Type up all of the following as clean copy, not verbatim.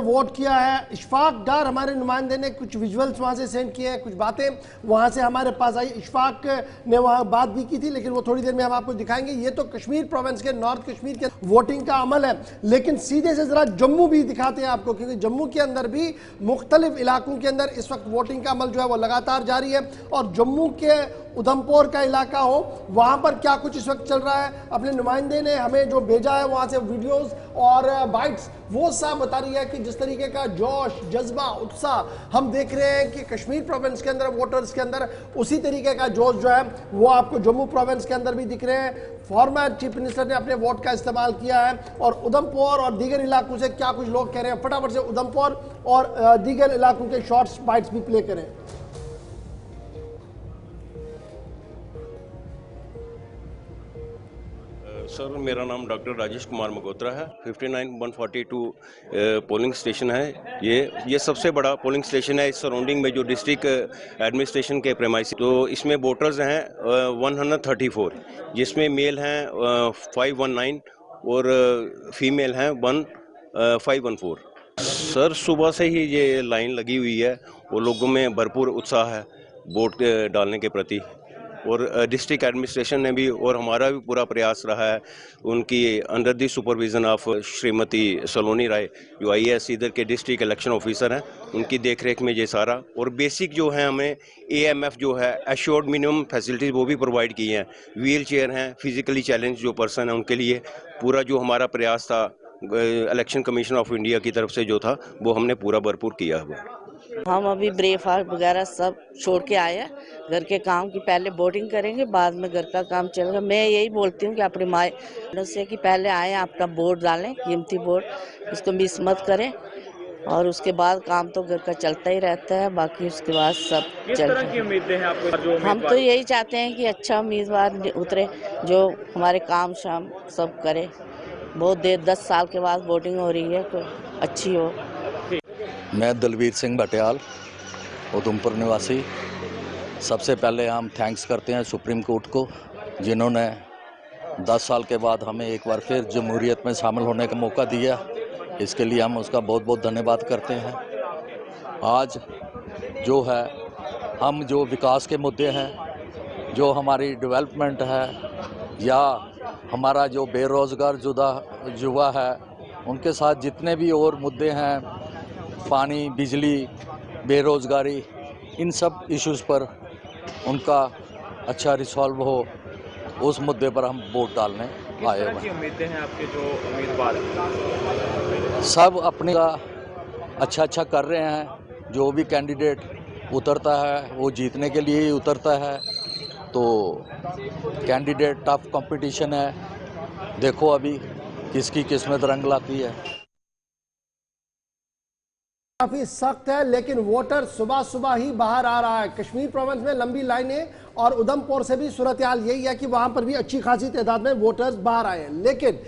Vote किया है। इशफाक डार हमारे नुमाइंदे ने कुछ विजुअल्स वहां से सेंड किए हैं, कुछ बातें वहां से हमारे पास आई। इशफाक ने वहां बात भी की थी, लेकिन वो थोड़ी देर में हम आपको दिखाएंगे। ये तो कश्मीर प्रोविंस के, नॉर्थ कश्मीर के वोटिंग का अमल है, लेकिन सीधे से जरा जम्मू भी दिखाते हैं आपको, क्योंकि जम्मू के अंदर भी मुख्तलिफ इलाकों के अंदर इस वक्त वोटिंग का अमल जो है वो लगातार जारी है। और जम्मू के उधमपुर का इलाका हो, वहां पर क्या कुछ इस वक्त चल रहा है, अपने नुमाइंदे ने हमें जो भेजा है वहां से वीडियोस और बाइट्स, वो साफ बता रही है कि जिस तरीके का जोश, जज्बा, उत्साह हम देख रहे हैं कि कश्मीर प्रोविंस के अंदर वोटर्स के अंदर, उसी तरीके का जोश जो है वो आपको जम्मू प्रोविंस के अंदर भी दिख रहे हैं। फॉर्मर चीफ मिनिस्टर ने अपने वोट का इस्तेमाल किया है। और उधमपुर और दीगर इलाकों से क्या कुछ लोग कह रहे हैं, फटाफट से उधमपुर और दीगर इलाकों के शॉर्ट्स बाइट्स भी प्ले करें। सर, मेरा नाम डॉक्टर राजेश कुमार मगोत्रा है। 59-142 पोलिंग स्टेशन है। ये सबसे बड़ा पोलिंग स्टेशन है इस सराउंडिंग में, जो डिस्ट्रिक्ट एडमिनिस्ट्रेशन के प्रेमाइस। तो इसमें वोटर्स हैं 134, जिसमें मेल हैं 519 और फीमेल हैं 1514। सर, सुबह से ही ये लाइन लगी हुई है और लोगों में भरपूर उत्साह है वोट डालने के प्रति। और डिस्ट्रिक्ट एडमिनिस्ट्रेशन ने भी और हमारा भी पूरा प्रयास रहा है, उनकी under the supervision of Shrimati Saloni Rai, जो IAS इधर के डिस्ट्रिक्ट इलेक्शन ऑफिसर हैं, उनकी देखरेख में ये सारा। और बेसिक जो है हमें AMF जो है एश्योर्ड मिनिमम फैसिलिटीज़ वो भी प्रोवाइड की हैं। व्हील चेयर हैं, फिजिकली चैलेंज जो पर्सन है उनके लिए पूरा जो हमारा प्रयास था इलेक्शन कमीशन ऑफ इंडिया की तरफ से जो था वो हमने पूरा भरपूर किया हुआ। हम अभी ब्रेकफास्ट वगैरह सब छोड़ के आए हैं घर के काम की, पहले वोटिंग करेंगे, बाद में घर का काम चलेगा। मैं यही बोलती हूँ कि अपने माँ से कि पहले आए अपना वोट डालें, कीमती वोट, इसको मिस मत करें। और उसके बाद काम तो घर का चलता ही रहता है, बाकी उसके बाद सब किस तरह की उम्मीदें हैं आपको? हम तो यही चाहते हैं कि अच्छा उम्मीदवार उतरे जो हमारे काम शाम सब करे। बहुत देर 10 साल के बाद वोटिंग हो रही है, तो अच्छी हो। मैं दलवीर सिंह भटियाल, उधमपुर निवासी। सबसे पहले हम थैंक्स करते हैं सुप्रीम कोर्ट को, जिन्होंने 10 साल के बाद हमें एक बार फिर जमहूरियत में शामिल होने का मौका दिया। इसके लिए हम उसका बहुत बहुत धन्यवाद करते हैं। आज जो है, हम जो विकास के मुद्दे हैं, जो हमारी डेवलपमेंट है, या हमारा जो बेरोज़गार युवा है, उनके साथ जितने भी और मुद्दे हैं, पानी, बिजली, बेरोज़गारी, इन सब इश्यूज़ पर उनका अच्छा रिसॉल्व हो, उस मुद्दे पर हम वोट डालने आए हुए हैं। उम्मीदें हैं आपके जो उम्मीदवार सब अपने का अच्छा कर रहे हैं। जो भी कैंडिडेट उतरता है वो जीतने के लिए ही उतरता है। तो कैंडिडेट टफ कंपटीशन है, देखो अभी किसकी किस्मत रंग लाती है। काफी सख्त है, लेकिन वोटर सुबह सुबह ही बाहर आ रहा है। कश्मीर प्रोविंस में लंबी लाइनें, और उधमपुर से भी सूरत हाल यही है कि वहां पर भी अच्छी खासी तादाद में वोटर्स बाहर आए हैं। लेकिन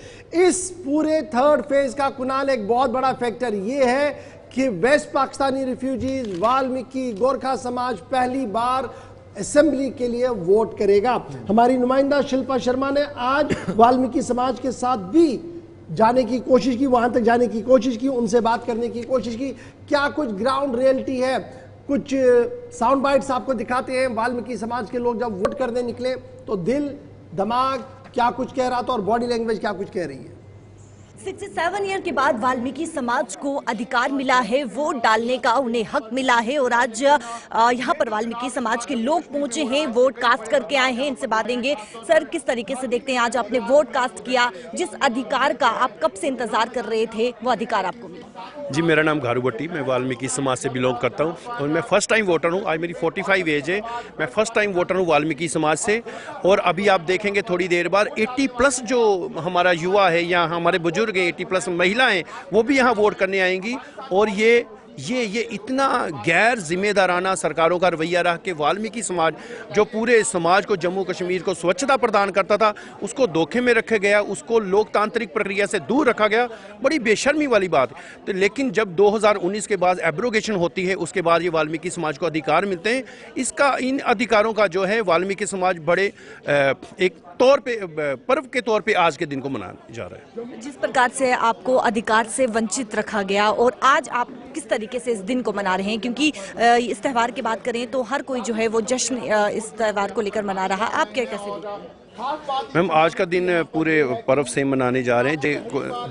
इस पूरे थर्ड फेज का कुनाल एक बहुत बड़ा फैक्टर ये है कि वेस्ट पाकिस्तानी रिफ्यूजीज, वाल्मीकि, गोरखा समाज पहली बार असेंबली के लिए वोट करेगा। हमारी नुमाइंदा शिल्पा शर्मा ने आज वाल्मीकि समाज के साथ भी जाने की कोशिश की, वहां तक जाने की कोशिश की, उनसे बात करने की कोशिश की। क्या कुछ ग्राउंड रियलिटी है, कुछ साउंड बाइट्स आपको दिखाते हैं। वाल्मीकि समाज के लोग जब वोट करने निकले तो दिल, दिमाग क्या कुछ कह रहा था और बॉडी लैंग्वेज क्या कुछ कह रही है। 67 ईयर के बाद वाल्मीकि समाज को अधिकार मिला है, वोट डालने का उन्हें हक मिला है। और आज यहाँ पर वाल्मीकि समाज के लोग पहुंचे हैं, वोट कास्ट करके आए हैं। इनसे बात देंगे। सर, किस तरीके से देखते हैं आज आपने वोट कास्ट किया, जिस अधिकार का आप कब से इंतजार कर रहे थे वो अधिकार आपको मिला? जी, मेरा नाम घारू भट्टी, मैं वाल्मीकि समाज से बिलोंग करता हूँ और मैं फर्स्ट टाइम वोटर हूँ। आज मेरी 45 एज है, मैं फर्स्ट टाइम वोटर हूँ वाल्मीकि समाज से। और अभी आप देखेंगे थोड़ी देर बाद 80+ जो हमारा युवा है या हमारे बुजुर्ग 80+ महिलाएं, वो भी यहाँ वोट करने आएंगी। और ये इतना गैर जिम्मेदाराना सरकारों का रवैया रहा कि वाल्मीकि समाज जो पूरे समाज को, जम्मू कश्मीर को स्वच्छता प्रदान करता था, उसको धोखे में रखा गया, उसको लोकतांत्रिक प्रक्रिया से दूर रखा गया। बड़ी बेशर्मी वाली बात है। तो लेकिन जब 2019 के बाद एब्रोगेशन होती है, उसके बाद ये वाल्मीकि समाज को अधिकार मिलते हैं। इन अधिकारों का जो है वाल्मीकि समाज बड़े एक तौर पे पर्व के तौर पे आज के दिन को मनाया जा रहा है। जिस प्रकार से आपको अधिकार से वंचित रखा गया और आज आप किस तरीके से इस दिन को मना रहे हैं, क्योंकि इस त्यौहार की बात करें तो हर कोई जो है वो जश्न इस त्यौहार को लेकर मना रहा, आप क्या कैसे देखते हैं? मैम आज का दिन पूरे पर्व से मनाने जा रहे हैं, जो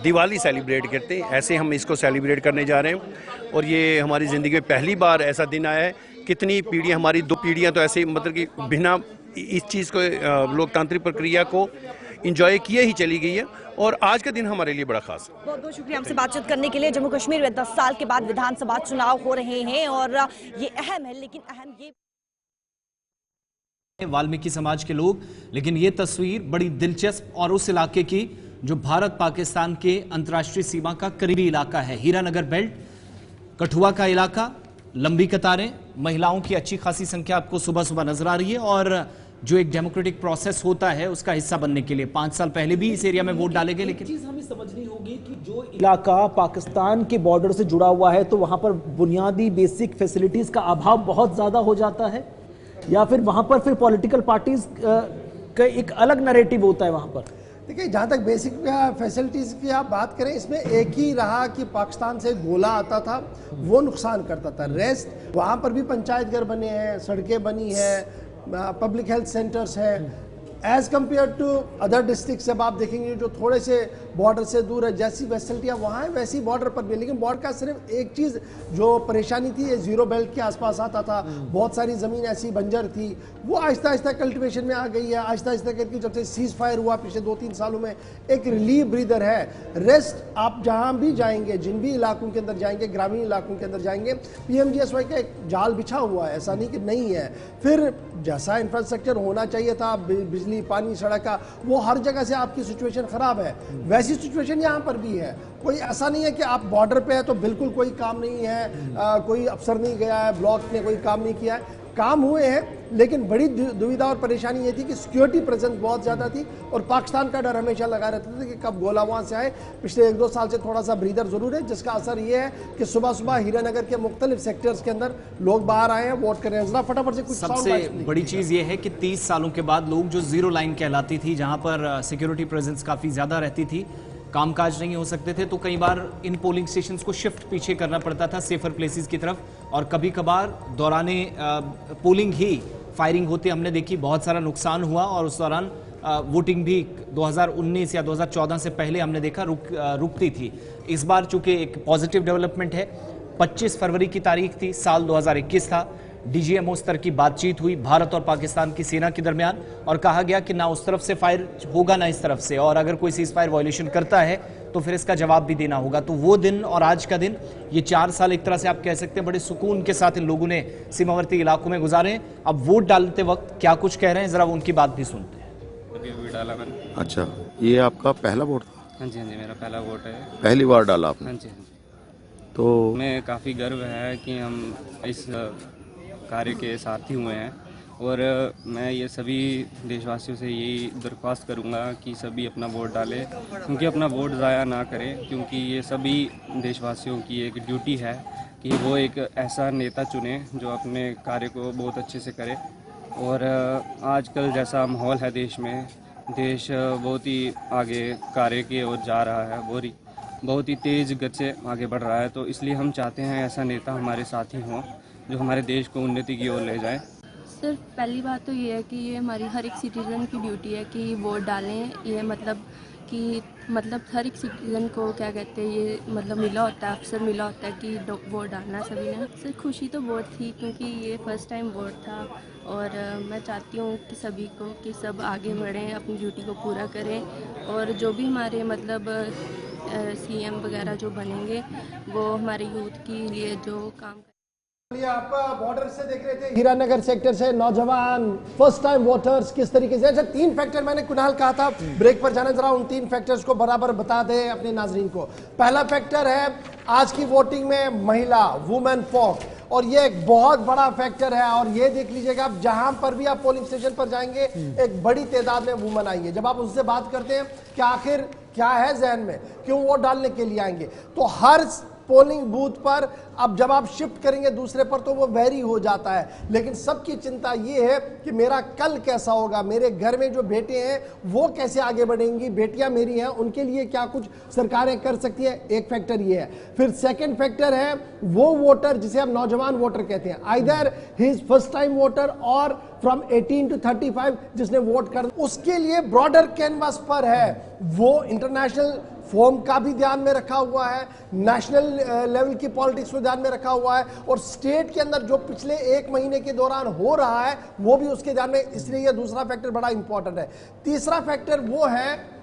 दिवाली सेलिब्रेट करते हैं ऐसे हम इसको सेलिब्रेट करने जा रहे हैं। और ये हमारी ज़िंदगी में पहली बार ऐसा दिन आया है। कितनी पीढ़ियाँ, हमारी 2 पीढ़ियाँ तो ऐसे मतलब कि बिना इस चीज़ को लोकतांत्रिक प्रक्रिया को इंजॉय किए ही चली गई है, और आज का दिन हमारे लिए बड़ा खास है। बहुत बहुत शुक्रिया हमसे बातचीत करने के लिए। जम्मू कश्मीर में 10 साल के बाद विधानसभा चुनाव हो रहे हैं और ये अहम है, लेकिन अहम ये वाल्मीकि समाज के लोग, लेकिन ये तस्वीर बड़ी दिलचस्प और उस इलाके की जो भारत पाकिस्तान के अंतर्राष्ट्रीय सीमा का करीबी इलाका है, हीरानगर बेल्ट, कठुआ का इलाका, लंबी कतारें, महिलाओं की अच्छी खासी संख्या आपको सुबह सुबह नजर आ रही है। और जो एक डेमोक्रेटिक प्रोसेस होता है उसका हिस्सा बनने के लिए 5 साल पहले भी इस एरिया में वोट डाले गए। लेकिन चीज हमें समझनी होगी कि जो इलाका पाकिस्तान के बॉर्डर से जुड़ा हुआ है तो वहां पर बुनियादी बेसिक फैसिलिटीज का अभाव बहुत ज्यादा हो जाता है, या फिर वहां पर फिर पॉलिटिकल पार्टीज का एक अलग नैरेटिव होता है वहां पर? देखिए, जहाँ तक बेसिक फैसिलिटीज़ की आप बात करें, इसमें एक ही रहा कि पाकिस्तान से गोला आता था, वो नुकसान करता था। रेस्ट वहाँ पर भी पंचायत घर बने हैं, सड़कें बनी हैं, पब्लिक हेल्थ सेंटर्स हैं। As compare to other district से आप देखेंगे जो थोड़े से बॉर्डर से दूर है, जैसी फैसिलिटियाँ वहाँ हैं वैसी बॉर्डर पर भी। लेकिन बॉर्डर का सिर्फ एक चीज़ जो परेशानी थी, ये जीरो बेल्ट के आसपास आता था, बहुत सारी ज़मीन ऐसी बंजर थी, वो आहिस्ता आहिस्ता कल्टिवेशन में आ गई है। आहिस्ता आहिस्ता करके जब से सीज़ फायर हुआ पिछले 2-3 सालों में, एक रिलीफ ब्रीदर है। रेस्ट आप जहाँ भी जाएंगे, जिन भी इलाकों के अंदर जाएंगे, ग्रामीण इलाकों के अंदर जाएंगे, PMGSY का एक जाल बिछा हुआ है, ऐसा नहीं कि नहीं है। फिर जैसा इंफ्रास्ट्रक्चर होना चाहिए था, बिजली, पानी, सड़क का, वो हर जगह से आपकी सिचुएशन ख़राब है। वैसी सिचुएशन यहाँ पर भी है। कोई ऐसा नहीं है कि आप बॉर्डर पे है तो बिल्कुल कोई काम नहीं है, कोई अफसर नहीं गया है, ब्लॉक ने कोई काम नहीं किया है। काम हुए हैं, लेकिन बड़ी दुविधा और परेशानी ये थी कि सिक्योरिटी प्रेजेंस बहुत ज़्यादा थी और पाकिस्तान का डर हमेशा लगा रहता था कि कब गोला वहाँ से आए। पिछले 1-2 साल से थोड़ा सा ब्रीदर ज़रूर है, जिसका असर ये है कि सुबह सुबह हीरानगर के मुख्तलिफ सेक्टर्स के अंदर लोग बाहर आए हैं, वोट कर रहे हैं। जरा फटाफट से कुछ सबसे बड़ी चीज़ ये है कि 30 सालों के बाद लोग जो जीरो लाइन कहलाती थी, जहाँ पर सिक्योरिटी प्रेजेंस काफ़ी ज़्यादा रहती थी, कामकाज नहीं हो सकते थे, तो कई बार इन पोलिंग स्टेशंस को शिफ्ट पीछे करना पड़ता था सेफर प्लेसेस की तरफ, और कभी कभार दौराने पोलिंग ही फायरिंग होते हमने देखी, बहुत सारा नुकसान हुआ। और उस दौरान वोटिंग भी 2019 या 2014 से पहले हमने देखा रुकती थी। इस बार चूंकि एक पॉजिटिव डेवलपमेंट है, 25 फरवरी की तारीख थी, साल 2021 था, DGMO स्तर की बातचीत हुई भारत और पाकिस्तान की सेना के दरमियान, और कहा गया कि ना उस तरफ से फायर होगा ना इस तरफ से, और अगर कोई सीज फायर वायलेशन करता है तो फिर इसका जवाब भी देना होगा। तो वो दिन और आज का दिन, ये 4 साल एक तरह से आप कह सकते हैं बड़े सुकून के साथ इन लोगों ने सीमावर्ती इलाकों में गुजारे हैं। अब वोट डालते वक्त क्या कुछ कह रहे हैं, जरा उनकी बात भी सुनते हैं। अभी वोट डाला मैंने। अच्छा, ये आपका पहला वोट था? हाँ जी, मेरा पहला वोट है। पहली बार डाला आपने? हाँ जी। तो मैं काफ़ी गर्व है कि हम इस कार्य के साथी हुए हैं, और मैं ये सभी देशवासियों से यही दरख्वास्त करूंगा कि सभी अपना वोट डालें, क्योंकि अपना वोट ज़ाया ना करें, क्योंकि ये सभी देशवासियों की एक ड्यूटी है कि वो एक ऐसा नेता चुने जो अपने कार्य को बहुत अच्छे से करे। और आजकल जैसा माहौल है देश में, देश बहुत ही आगे कार्य की ओर जा रहा है, बहुत ही तेज़ गति से आगे बढ़ रहा है। तो इसलिए हम चाहते हैं ऐसा नेता हमारे साथी हों जो हमारे देश को उन्नति की ओर ले जाए। सिर्फ पहली बात तो ये है कि ये हमारी हर एक सिटीज़न की ड्यूटी है कि वोट डालें। ये मतलब हर एक सिटीज़न को क्या कहते हैं, ये मतलब मिला होता है, अवसर मिला होता है कि वोट डालना सभी ने। सिर्फ खुशी तो बहुत थी क्योंकि ये फर्स्ट टाइम वोट था, और मैं चाहती हूँ कि सभी को कि सब आगे बढ़ें, अपनी ड्यूटी को पूरा करें, और जो भी हमारे मतलब CM वगैरह जो बनेंगे वो हमारे यूथ के लिए जो काम। आप बॉर्डर से देख रहे थे, हीरानगर सेक्टर से नौजवान फर्स्ट टाइम वोटर्स किस तरीके से। अच्छा, 3 फैक्टर मैंने कुणाल कहा था ब्रेक पर जाने, जरा उन 3 फैक्टर्स को बराबर बता दें अपने नाजरीन को। पहला फैक्टर है आज की वोटिंग में महिला, वुमेन फॉक, और ये एक बहुत बड़ा फैक्टर है। और ये देख लीजिएगा, आप जहां पर भी आप पोलिंग स्टेशन पर जाएंगे एक बड़ी तादाद में वुमेन आई है। जब आप उनसे बात करते हैं कि आखिर क्या है जहन में, क्यों वोट डालने के लिए आएंगे, तो हर पोलिंग बूथ पर। अब जब आप शिफ्ट करेंगे दूसरे पर तो वो वेरी हो जाता है, लेकिन सबकी चिंता ये है कि मेरा कल कैसा होगा, मेरे घर में जो बेटे हैं वो कैसे आगे बढ़ेंगी, बेटियां मेरी हैं उनके लिए क्या कुछ सरकारें कर सकती हैं। एक फैक्टर ये है। फिर सेकंड फैक्टर है वो वोटर जिसे हम नौजवान वोटर कहते हैं, either he is first time voter और फ्रॉम 18 to 35 जिसने वोट कर, उसके लिए ब्रॉडर कैनवास पर है। वो इंटरनेशनल फॉर्म का भी ध्यान में रखा हुआ है, नेशनल लेवल की पॉलिटिक्स को ध्यान में रखा हुआ है, और स्टेट के अंदर जो पिछले 1 महीने के दौरान हो रहा है वो भी उसके ध्यान में, इसलिए यह दूसरा फैक्टर बड़ा इंपॉर्टेंट है। तीसरा फैक्टर वो है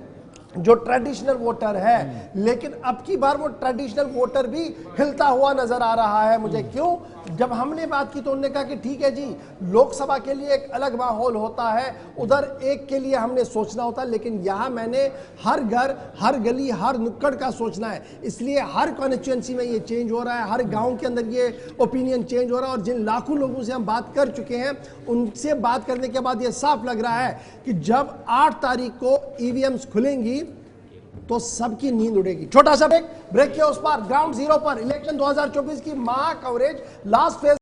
जो ट्रेडिशनल वोटर है, लेकिन अब की बार वो ट्रेडिशनल वोटर भी हिलता हुआ नजर आ रहा है मुझे। क्यों? जब हमने बात की तो उन्होंने कहा कि ठीक है जी, लोकसभा के लिए एक अलग माहौल होता है, उधर एक के लिए हमने सोचना होता है, लेकिन यहां मैंने हर घर, हर गली, हर नुक्कड़ का सोचना है। इसलिए हर कॉन्स्टिट्यूएंसी में ये चेंज हो रहा है, हर गांव के अंदर ये ओपिनियन चेंज हो रहा है, और जिन लाखों लोगों से हम बात कर चुके हैं उनसे बात करने के बाद ये साफ लग रहा है कि जब 8 तारीख को ईवीएम्स खुलेंगी तो सबकी नींद उड़ेगी। छोटा सा ब्रेक के उस पार ग्राउंड जीरो पर इलेक्शन 2024 की महा कवरेज लास्ट फेज